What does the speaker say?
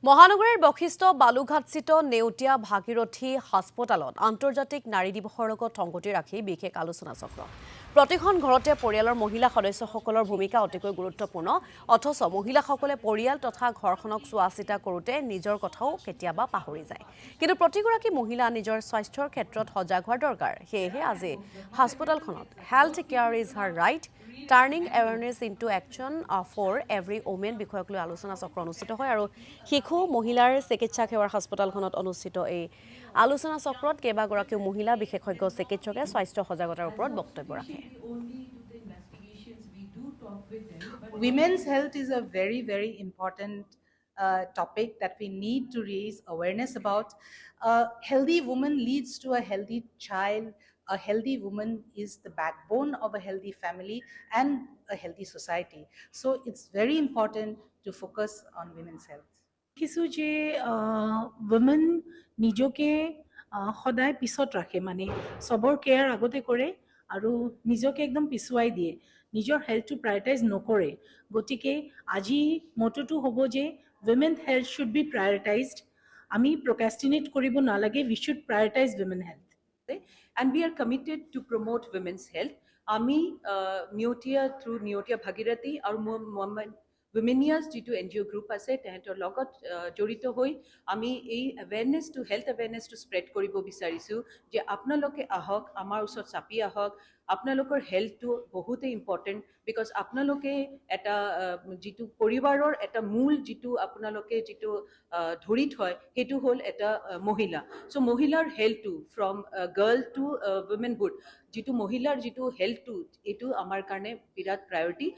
মহানগৰীৰ বশিষ্ঠ বালুঘাটস্থিত নেউটীয়া ভাগীৰথী হাস্পতালত আন্তৰ্জাতিক নাৰী দিৱসৰ লগত সংগতি ৰাখি বিশেষ আলোচনা চক্ৰ। প্ৰতিখন ঘৰতে পৰিয়ালৰ মহিলা সদস্যসকলৰ ভূমিকা অতিকৈ গুৰুত্বপূৰ্ণ, অথচ মহিলাসকলে পৰিয়াল তথা ঘৰখনক চোৱা চিতা কৰোঁতে নিজৰ কথাও কেতিয়াবা পাহৰি যায়। কিন্তু প্ৰতিগৰাকী মহিলা নিজৰ স্বাস্থ্যৰ ক্ষেত্ৰত সজাগ হোৱাৰ দৰকাৰ। সেয়েহে আজি হাস্পতালখনত health care is her right turning awareness into action for every women বিষয়ক লৈ আলোচনা চক্ৰ অনুষ্ঠিত হয় আৰু শিশু মহিলাৰ চিকিৎসা সেৱাৰ হাস্পতালখনত অনুষ্ঠিত এই আলোচনা চক্ৰত কেইবাগৰাকীও মহিলা বিশেষজ্ঞ চিকিৎসকে স্বাস্থ্য সজাগতাৰ ওপৰত বক্তব্য ৰাখে। Women's health is a very important topic that we need to raise awareness about. A healthy woman leads to a healthy child. A healthy woman is the backbone of a healthy family and a healthy society. So it's very important to focus on women's health. কিছু যে women নিজকে সদায় পিছত ৰাখে, মানে সবৰ care আগতে কৰে আৰু নিজকে একদম পিছুৱাই দিয়ে, নিজৰ হেল্থটো প্ৰায়ৰিটাইজ নকৰে। গতিকে আজি মটোটো হ'ব যে women health should be prioritized. আমি procrastinate কৰিব নালাগে, we should prioritize women health. And we are committed to promote women's health. Ami Neotia through Neotia Bhagirathi or Womenia's jitu NGO group ase tehetor logot jorito hoi ami ei awareness to health awareness to spread koribo bisarisu je apnaloke ahok amar usor chapi ahok apnalokor health to bahute important because apnaloke eta jitu poribaror eta mool jitu apnaloke jitu dhorit hoy hetu hol eta mohila so mohilar health to from girl to womanhood jitu mohilar jitu health to etu amar karne birat priority